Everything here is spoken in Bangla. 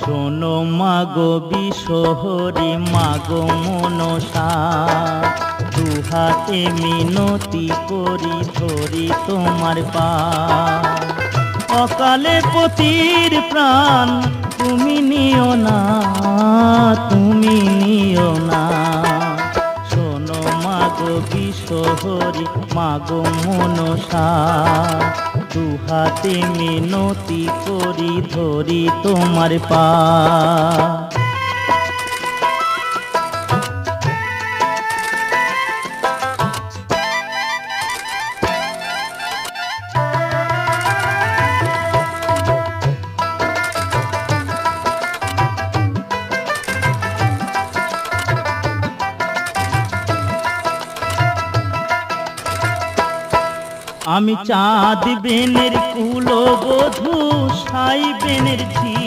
শোনো মাগো বিশহরি মাগো মনসা, দুহাতে মিনতি করি ধরি তোমার পা। অকালে পতির প্রাণ তুমি নিও না, তুমি নিও না। শোনো মাগো বিশহরি মাগো মনসা, দুহাতে মিনতি করি ধরি তোমার পা। আমি চাঁদ বেনের কুলবধূ, সাই বেনের ঝি,